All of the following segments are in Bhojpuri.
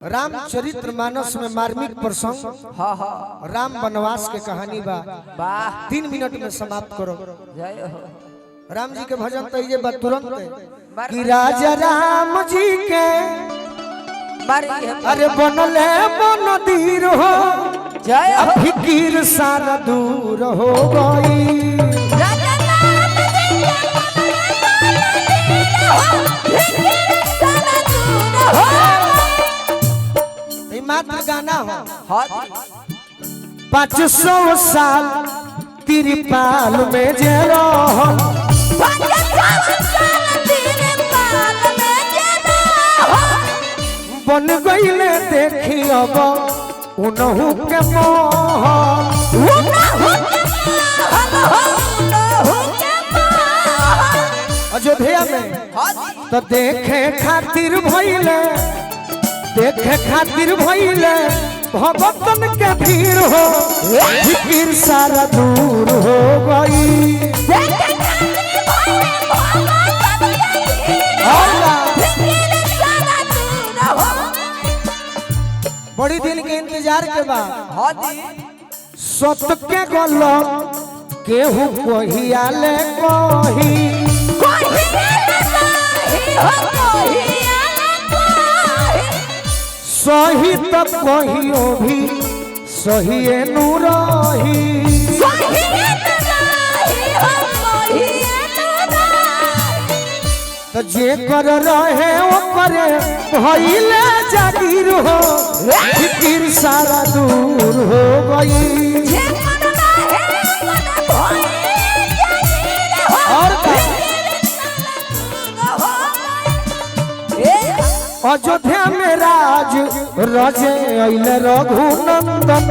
रामचरित्र मानस में मार्मिक प्रसंग राम वनवास के कहानी बा 3 मिनट में समाप्त करो। राम जी के भजन तो ये बात तुरंत कि राजा राम जी के अरे बनले बनदीर हो फिकीर सारा दूर हो गई। मात्र गाना हो 500 साल तिरपाल में जे रहल बन गईले देखी अब उनहु के मोह अयोध्या में तो देखे खातिर भइले भगतन के भीड़ हो फिकिर सारा दूर हो गई। बड़ी दिन के इंतजार के बाद सत के गलत केहू कोही आले कोही सही तब कहियो भी सही नूरही तो जे कर रहे वो करे भइले जागीर हो फिकिर सारा दूर हो गई। और अयोध्या में राज रजे अइले रघुनंदन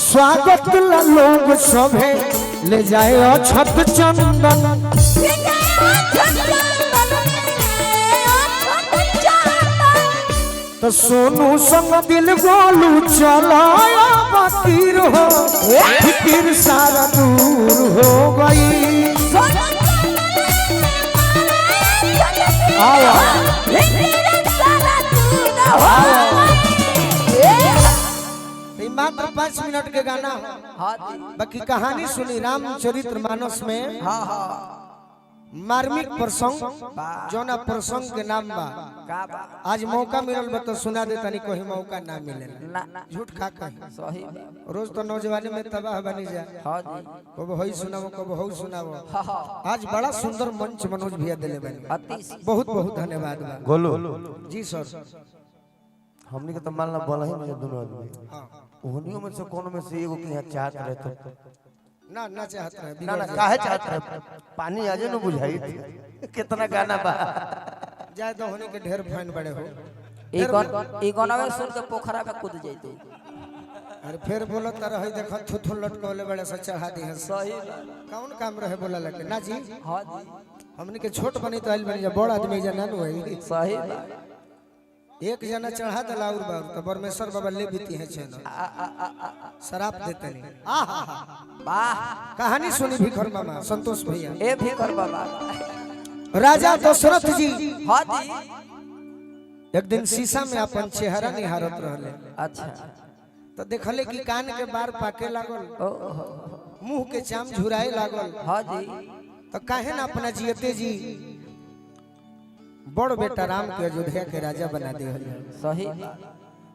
स्वागत ला लोग सभे ले जाए अछत चंदन तो सोनू संग दिल गोलू चलाया बातीर हो फिकिर सारा दूर हो गई। मात्र 5 मिनट के गाना बाकी कहानी सुनी रामचरित्र मानस में मार्मिक प्रसंग जोना प्रसंग के नाम बा आज मौका मिलल बा तो सुना देता नहीं कोई मौका ना मिले झूठ खा सही रोज तो नौजवानी में तबाह बनी जा कब होई सुनावो कब होई सुनावो। आज बड़ा सुंदर मंच मनोज भैया दिले बने बहुत बहुत धन्यवाद गोलू जी सर। हमनी के तो मानला बोला ही मैं दोनों आदमी उन्हीं में से कोनो में से एगो की यहाँ चाहत रहे तो ना चाहत रहे ना काहे चाहत रहे पानी आजे न बुझाई कितना गाना बा जाए तो होने के ढेर फैन बड़े हो एक गाना में सुन के पोखरा में कूद जाते अरे फिर बोलो तर है देख थुथु लटकौले बड़े से चढ़ा दी है सही कौन काम रहे बोला लगे ना जी हां जी हमने के छोट बनी तो आइल बनी जा बड़ आदमी जना नु है सही एक जना चढ़ा दला और बार तो परमेश्वर बाबा ले बीती है छेन शराब देते नहीं वाह कहानी सुनी भिखर मामा संतोष भैया ए भिखर बाबा राजा दशरथ जी हां जी एक दिन शीशा में अपन चेहरा निहारत रहले। अच्छा तो देखले कि कान के बार पाके लागल मुंह के चाम झुराए लागल। हां जी तो काहे ना अपना जियते जी बड़ बेटा राम के अयोध्या के राजा बना दे। सही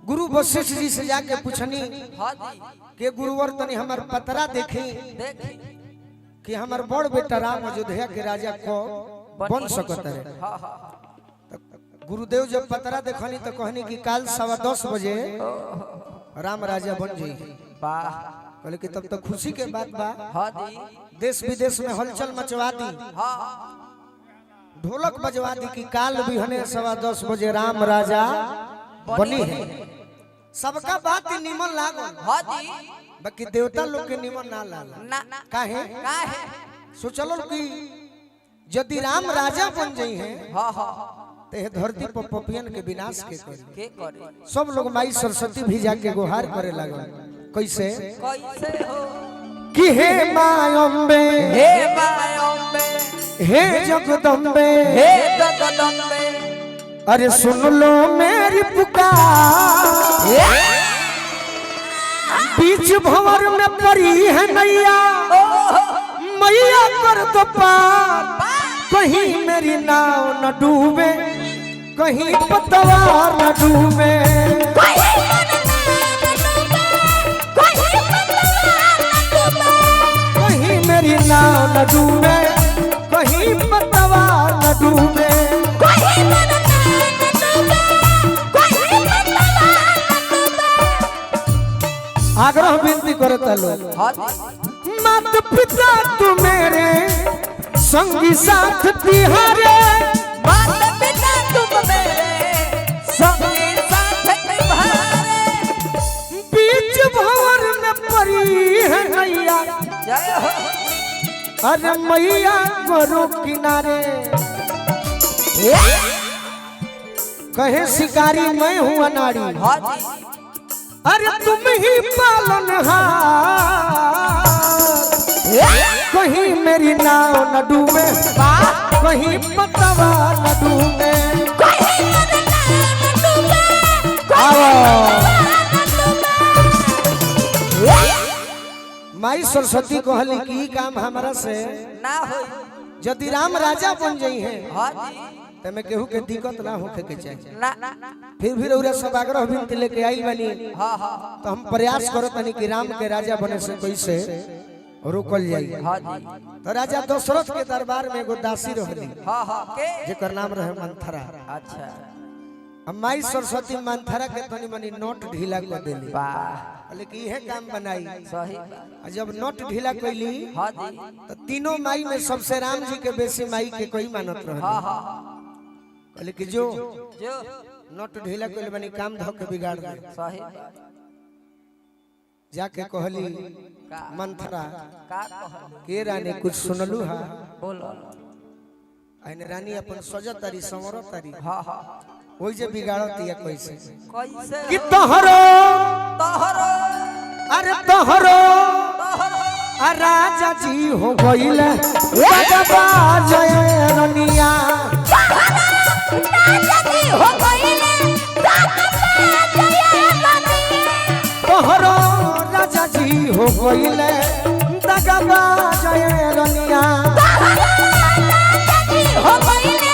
गुरु वशिष्ठ जी से जाके पूछनी हां जी के गुरुवर तनी हमार पतरा देखी कि हमार बड़ बेटा राम अयोध्या के राजा को बन सकत है। गुरुदेव जब पतरा देखनी तो कहनी कि काल 10:15 बजे राम राजा बन जाई। वाह कहले कि तब तो खुशी के बात बा। हां जी देश विदेश में हलचल मचवा दी ढोलक बजवा दी कि काल बिहने 10:15 बजे राम राजा बनी है। सबका बात निमन लागल हां जी बाकी देवता लोग के निमन ना लागल ना काहे सोचलो कि यदि राम राजा बन जाई है हां ते धरती पर पपियन के विनाश के करे सब लोग माई सरस्वती भी जाके गुहार करे लागल। कैसे कैसे हो कि हे मायम्बे हे मायम्बे हे जगदम्बे हे जगदम्बे अरे सुन लो मेरी पुकार बीच भंवर में पड़ी है नैया मैया कर दो पार कहीं मेरी नाव न डूबे कहीं पतवार न डूबे कहीं मेरी नाव न डूबे कहीं पतवार न डूबे आग्रह विनती करता लोग माता पिता तू मेरे संगी साथ तिहारे माता पिता तुम मेरे संगी साथ तुम्हारे बीच भंवर में पड़ी है नैया जय हो अरे मैया करो किनारे कहे शिकारी मैं हूँ अनाड़ी अरे तुम ही पालनहार कहीं मेरी नाव न डूबे कहीं पतवार न डूबे माई सरस्वती कहली कि ई काम हमारा से ना हो यदि राम राजा बन जाई है हाँ जी तो मैं केहू के दिक्कत ना होके के चाहिए ना फिर भी रउरा सब आग्रह विनती लेके आई बनी हाँ हाँ तो हम प्रयास करत हनी कि राम के राजा बने से कैसे रोकल जाई हाँ जी तो राजा दशरथ के दरबार में एगो दासी रहली हाँ हाँ के जेकर नाम रहे मंथरा अच्छा अब माई सरस्वती मंथरा के तनी मनी नोट ढीला कर देली वाह लेकिन इहे काम बनाई सही और जब नोट ढीला कैली हाँ जी तो तीनों माई में सबसे राम जी के बेसी माई के कोई मानत हाँ रहे हाँ कहले कि जो जो नोट ढीला कैले बनी काम धो के बिगाड़ दे सही जाके कहली का मंथरा का कहल के रानी कुछ सुनलू हा बोलो आइने रानी अपन सजत तारी संवरत तारी हाँ हाँ ओइ जे बिगाड़तिया कैसे कैसे कि तोहरो तोहरो अरे तोहरो तोहरो आ राजा जी हो गइले बाबा जय रनिया राजा जी हो गइले तोहरो राजा जी हो गइले बाबा जय रनिया राजा जी हो गइले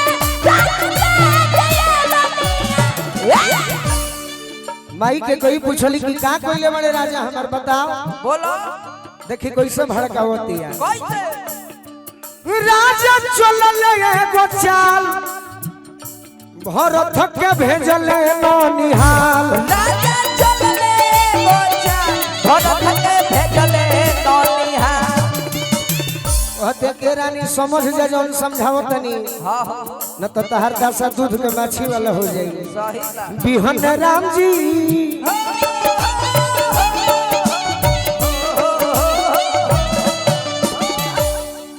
माई के कोई पूछली कि का कइले बड़े राजा हमर बताओ बोलो देखी कैसे भड़कावतिया कैसे राजा चलल एगो चाल भरत के भेजले ननिहाल राजा चलले गोचा भरत के भेजले ननिहा कहते के रानी समझ जा जौन समझावतनी हाँ हाँ न तो तहर दासा दूध के माछी वाला हो जाई सही बिहन राम जी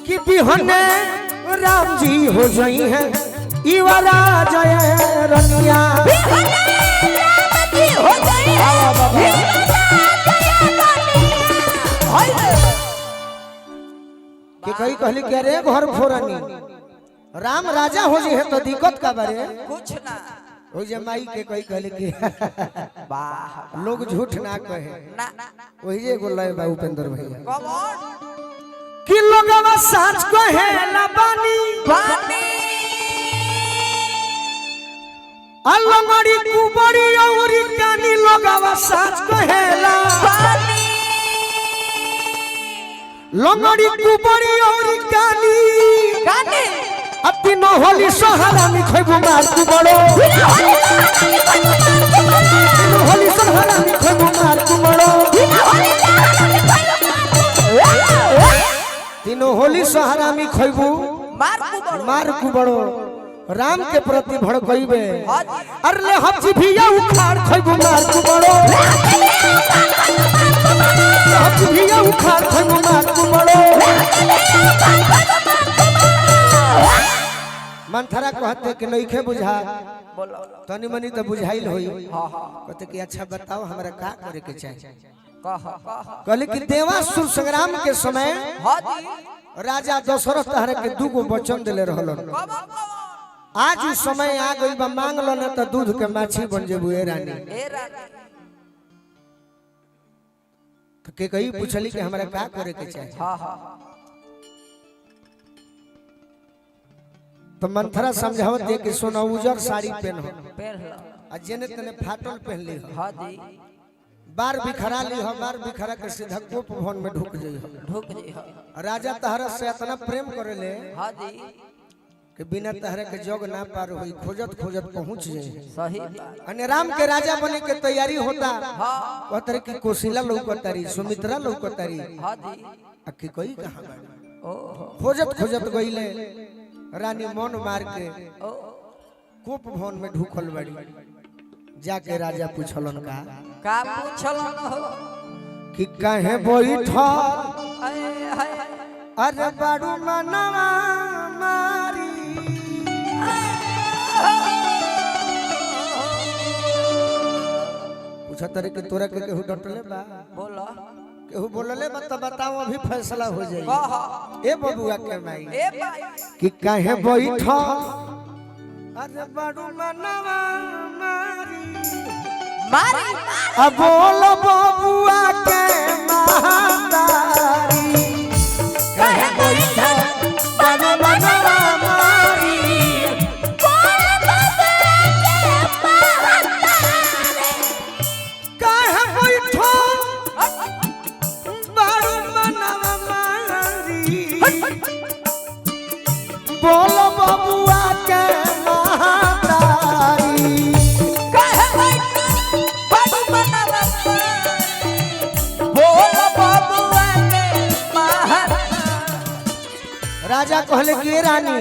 कि बिहन राम जी हो जाई है इवारा जय रनिया राम जी हो गइले कि कही कहली कि अरे घर फोरनी राम राजा हो जी है तो दिक्कत का बारे कुछ ना हो जे माई के कही कहली कि वाह लोग झूठ ना कहे ना वही एगो लय बा उपेंद्र भैया कम ऑन कि लोगवा सच कहे ना बानी पानी अलमड़ी कुबड़ी औरी कानी लोगवा सच कहेला पानी लंगड़ी कुबड़ी औरी कानी कानी अपनी न होली सहारा में खइबो मार तू बड़ो होली सहारा में खइबो मार तू बड़ो तीनों होली सहारा में खइबो मार तू बड़ो राम के प्रति भड़कइबे अरे हम जिभिया उखाड़ खइबो मार तू बड़ो हम जिभिया उखाड़ खइबो मार तू बड़ो मंथरा कहते कि नइखे बुझा तनी मनी तो बुझाइल होई कहते कि अच्छा बताओ हमरा का करे के चाहिए कहले कि देवासुर संग्राम के समय हाँ जी राजा दशरथ हरे के दूगो वचन दिले रहलन। आज उस समय आ गई बा, मांग लो न तो दूध के माछी बन जेबू ए रानी। ए रानी तो के कही पूछली कि हमरा का करे के चाहिए। हाँ हाँ तो मंथरा समझावत दे कि सोना उजर साड़ी पहनो पहन लो। आ जेने तने फाटल पहन ली हो, हाँ जी बार बिखरा ली हो, बार बिखरा के सीधा कोप भवन में ढुक जाई हो। ढुक जी हाँ राजा तहरा से इतना प्रेम करेले हाँ जी कि बिना तहरा के जग ना पार होई, खोजत खोजत पहुंच जाए। सही बात। अन्य राम के राजा बने के तैयारी होता। हाँ वह तरह की कोशिला लौकतारी, सुमित्रा लौकतारी, हाँ जी अक्की कोई कहां बाड़ी। ओहो खोजत खोजत गईले, रानी मन मार के ओ कोप भवन में ढुकल बड़ी। जाके राजा पूछलन का पूछल न हो कि काहे बैठा अरे हाय अरे बाड़ू मनवा मारी। पूछा तरे कि तोरा के केहू डटले बा, बोलो केहू बोलले बा तो बताओ, अभी फैसला हो जाई। हाँ ए बबुआ के माई ए भाई कि काहे बैठा अरे बाड़ू मनवा मारी। मारी अब बोल बबुआ के महतारी कहे बैठा बाड़ू मनवा मारी। कहे बैठा बाड़ू मनवा मारी। बोल बबुआ के महतारी राजा कहले कि ए रानी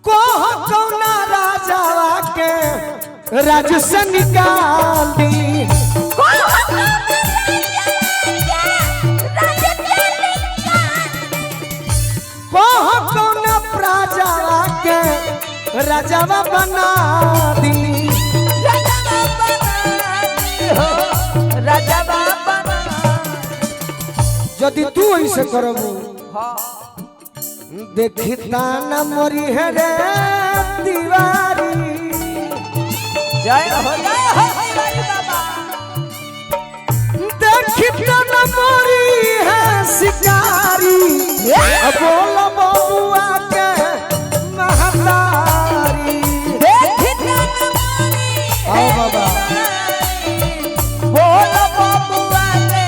कोह कौना राजावा के राज से निकाल दी। कोह कौना राजावा के राजावा बना दी। राजा बाबा यदि तू ऐसे करबू हाँ देखी ताना मोरी है रे दीवारी। जय हो हमारी बाबा देखी ताना मोरी है शिकारी। अब बोल बबुआ के महतारी। आओ बाबा बोल बबुआ के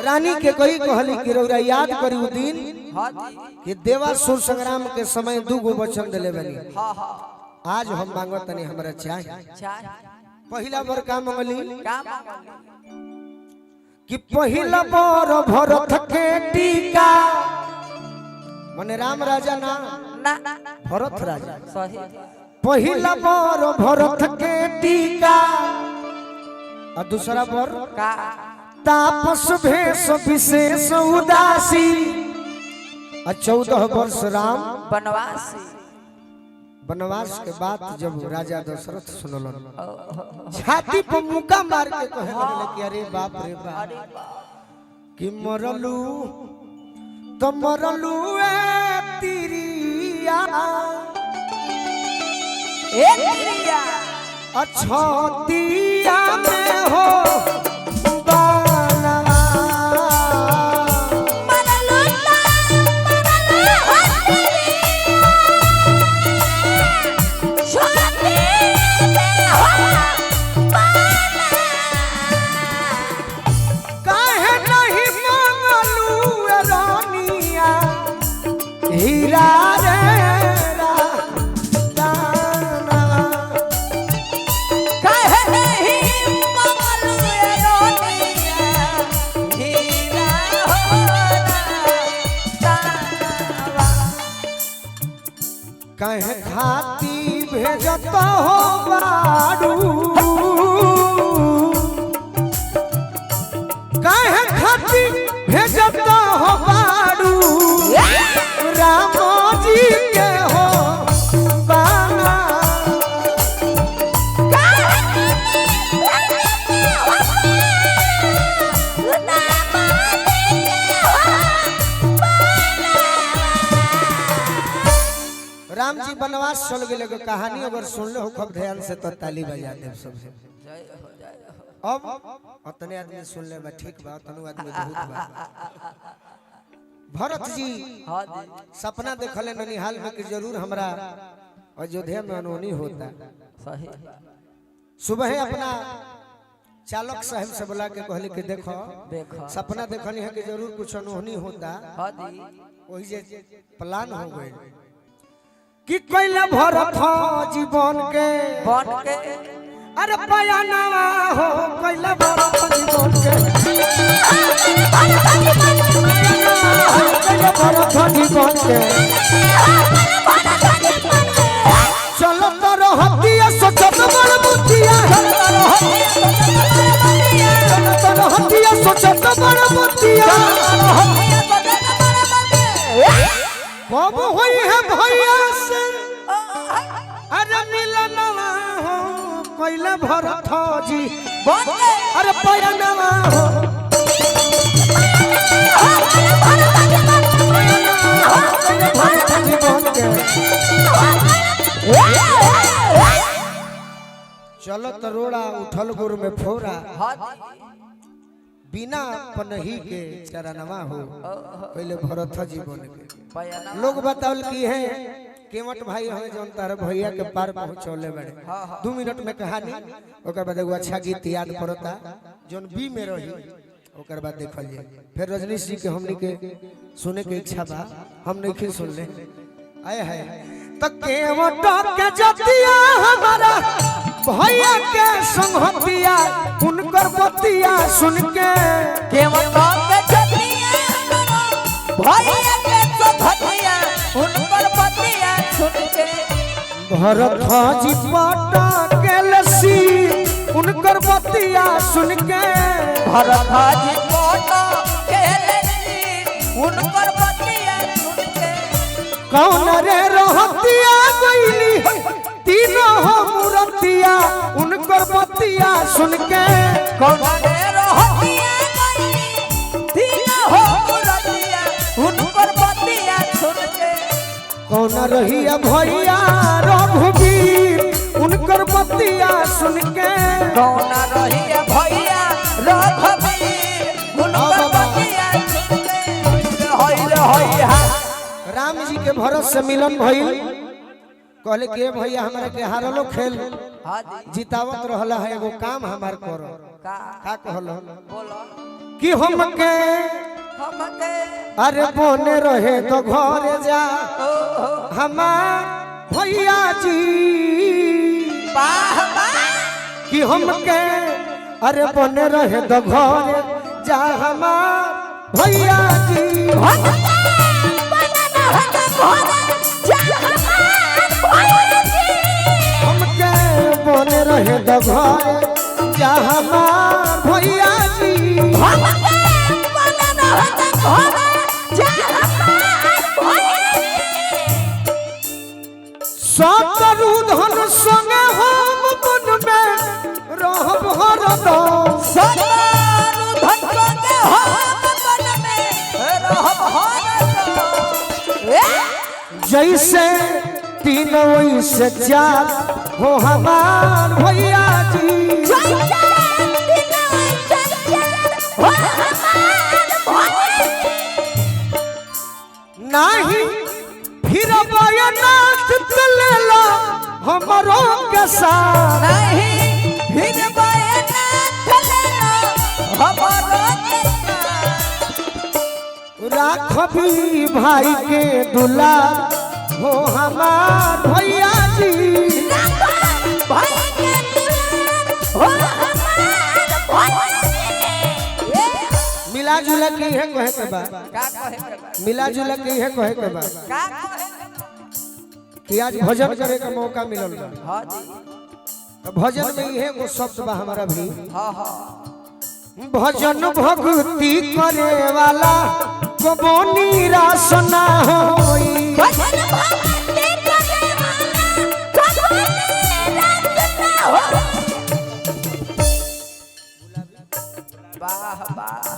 रानी के कोई कहली कि रौरा याद करी उ दिन हाँ जी कि देवासुर संग्राम के समय दूगो वचन दिले बनी। हाँ हाँ आज हम मांगो तनी हमरा चाहिए। चाय पहिला बर का मंगली काम कि पहिला बर भरत के टीका, मने राम राजा ना ना भरत राजा। सही पहिला बर भरत के टीका और दूसरा बर का तापस भेष विशेष उदासी। और 14 वर्ष राम बनवासी वनवास के बाद जब राजा दशरथ सुनलन, छाती पर मुक्का मार के कहे लगले कि अरे बाप रे बाप कि मरलू तो मरलू ए तिरिया ए तिरिया अछतिया में हो बानवा। काहे नहीं मंगलू ए रानिया हीरा रे दानवा। कहे नहीं मंगलू ए रोनिया हीरा होना कहे खाती भेजत हो बाड़ू, कहे खाती भेजत हो बाड़ू राम जी के हो बाना। काहे राम जी बनवास चल गए कहानी अगर सुन लो खूब ध्यान से तो ताली बजा दे सब। अब उतने आदमी सुन ले बा ठीक बा तनु आदमी बहुत बा। भरत जी सपना देखले ननिहाल में कि जरूर हमरा अयोध्या में अनहोनी होता। सही सुबह अपना चालक साहब से बुला के कहले कि देखो देखो सपना देखनी है कि जरूर कुछ अनहोनी होता। हाँ दी वही जे प्लान हो गए कि कैला भरत जीवन के बन के अरे बयानवा हो कैला भरत जीवन के कैला भरत जीवन के चलो तो रहतिया सोचत बड़ बुद्धिया चलो तो रहतिया सोचत बड़ बुद्धिया कब हुई है भैया से अरे मिलनवा हो कैला भरत जी अरे बयानवा हो भरत जीवन के चलो तरोड़ा उठल गुर में फोरा बिना पनही के चरणवा हो पहले भरत जीवन के लोग बतावल की है केवट भाई हमें जौन तार भैया के पार पहुंचौले बड़े 2 मिनट में कहानी ओकर बाद एगो अच्छा गीत याद पड़ता जौन बी में रही ओकर बाद देखल जाए फिर रजनीश जी के हमनी के सुने के इच्छा बा हम नहीं सुन ले आए है तो केवट के जतिया हमारा भैया के संगतिया उनकर बतिया सुन के केवल के जतिया भैया के संगतिया उनकर बतिया सुन के भरत जी पटा के लसी उनकर बतिया सुन के भरत जी पटा के लसी उनकर बतिया सुन के कौन रे रहतिया गईली तीनों हो मूर्तिया उनकर बतिया सुन के कौन रे रहतिया गईली तीनों हो मूर्तिया उनकर बतिया सुन के कौन रहिया भैया रघुवीर उनकर बतिया सुन के कौन रहिया भैया रघुवीर उनकर बतिया सुन के होई राम जी के भरत से मिलन भइल कहले के भैया हमरा के हारलो खेल जितावत रहला है एगो काम हमार करो का कहलो बोलो कि हमके अरे बोने रहे तो घरे जा हमार भैया जी कि हमके अरे बोने रहे तो घरे जा हमार भैया जी हमके बोने रहे तो घरे जा हमार भैया जी सतरु धन संगे हम मन में रहब हरदम सतरु धन संगे हम मन में रहब हरदम जैसे 3 वैसे 4 हो हमार भैया जी नहीं फिर बयानाथ चलेला हमरो के साथ नहीं फिर बयानाथ चलेला हमरो के साथ राखबी भाई के दुलार हो हमार भैया जी भाई के दुलार हो हमार भैया जी मिला जुला के है कहे के बा का कहे के बा मिला जुला के है कहे के बा का कहे कि आज भजन करे का मौका मिलल बा हां जी तो भजन में ये वो शब्द बा हमारा भी हां हां भजन भक्ति करे वाला कबो निराश ना होई भजन भक्ति करे वाला कबो निराश ना होई वाह वाह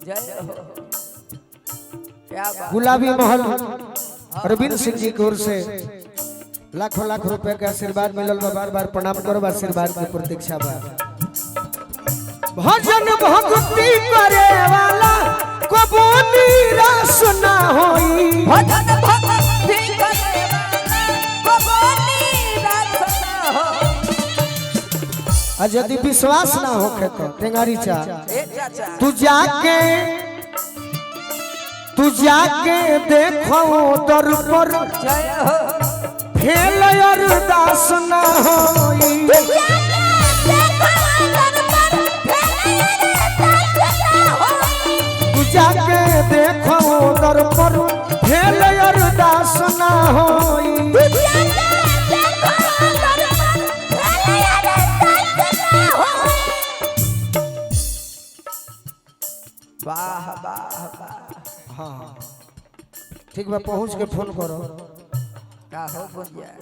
जय हो क्या बात गुलाबी महल अरविंद सिंह जी की ओर से लाखों लाख रुपए का आशीर्वाद मिलल बा। बार बार प्रणाम करो, आशीर्वाद की प्रतीक्षा बा। भजन भक्ति करे वाला कबो निराश ना होई। भजन भक्ति करे कबो निराश ना होई। आ यदि विश्वास ना होखे तो टेंगारी चा ए चाचा तू जाके देखो दर पर जय हो फेल अरदास ना होई। तू जाके देखो दर पर फेल अरदास ना होई। वाह वाह वाह। हाँ ठीक बा, पहुँच के फोन करो। का हो बोल जाए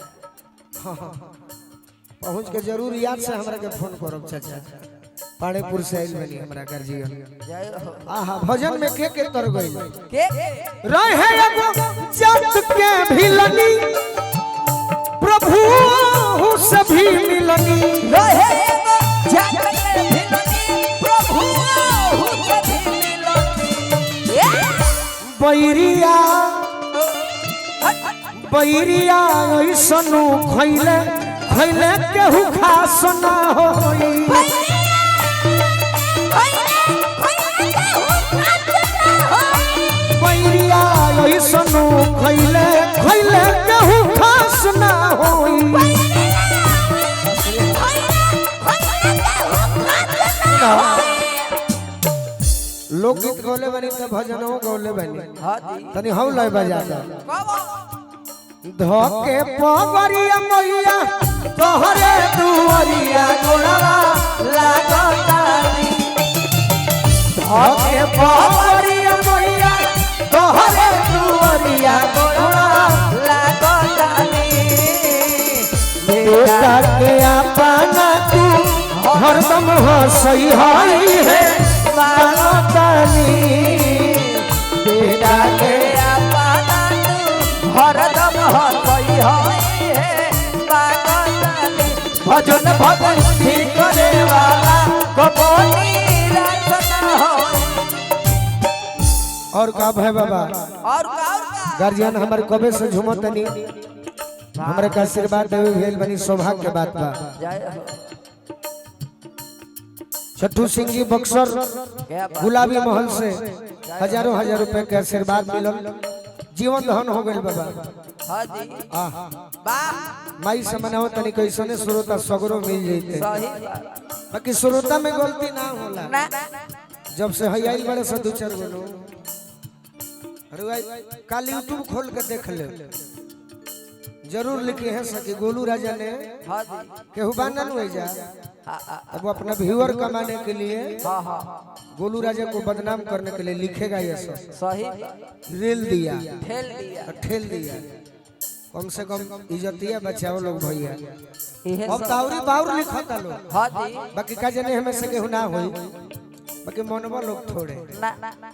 पहुँच के जरूर याद से हमरा के फोन करो चाचा। पाड़ेपुर से आइल बनी हमरा गार्जियन। जय हो। आहा भजन में के तर गई के रहे एगो जत के भिलनी प्रभु से भी मिलनी। रहे एगो जत के भिलनी प्रभु से भी मिलनी। बैरिया बैरिया ऐसनु खैले खैले केहू खास ना होई। बैरिया ऐसनु खैले खैले केहू खास ना होई। लोकगीत गौले बनी तो भजनो गौले बनी। हां दी तनी हम लय बजा जा बाबा धोके पगरिया मैया तोहरे दुआरिया गोड़वा लागतानी। धोके पगरिया मैया तोहरे दुआरिया गोड़वा लागतानी। बेटा के अपना तू हरदम हंसई हई है लागतानी। बेटा के हरदम हंसई हई है लागतानी। भजन भक्ति करे वाला कबो निराश ना होई। और का भाई बाबा और का गार्जियन हमारे कबे से झुमतनी हमरे का आशीर्वाद देवे भेल बनी सौभाग्य के बात बा। जय हो। छठू सिंह जी बक्सर क्या बात। गुलाबी महल से हजारों हजार रुपए के आशीर्वाद मिलल। जीवन धन हो गइल बाबा। हां जी आह वाह माई से मनाओ तनी कैसने श्रोता सगरो मिल जइते। सही बात। बाकी श्रोता में गलती ना होला। ना जब से हई आइल बड़े से दो चार गो लोग अरे कल यूट्यूब खोल के देख ले जरूर लिखे हैं सके गोलू राजा ने हां जी केहू बानन हो जा। अब वो अपना व्यूअर कमाने के लिए हां हां गोलू राजा को बदनाम करने के लिए लिखेगा ये सब। सही रेल दिया फेल दिया। ठेल दिया। कम से कम इज्जतिया बचाओ लोग भैया। इहे अब ताउरी बाउर लिखता लोग। हां जी बाकी का जने हमें से केहू ना होई। बाकी मनवा लोग थोड़े ना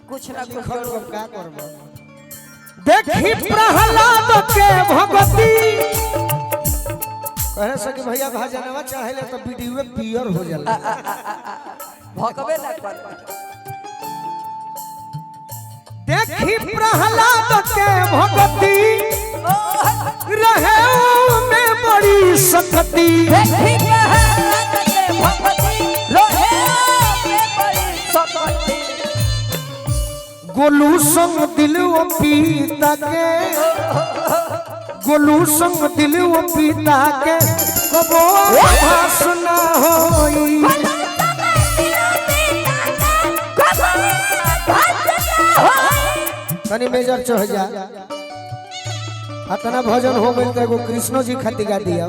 कुछ ना कुछ लिखल लोग का करबो। देखी प्रहलाद के भगवती कहे सके भैया भजनवा चाहेले तो वीडियो पियर हो जाला। भगवे ना कर। देखी प्रहलाद के भगवती रहे में बड़ी शक्ति। देखी प्रहलाद के भगवती रहे में बड़ी शक्ति। गोलू संग दिल वो पीता के गोलू संग दिल वो पीता के कबो आभास ना होई। तनी मेजर चढ़ जा। अतना भजन हो गइल तो एगो कृष्णो जी खातिर गा दिया।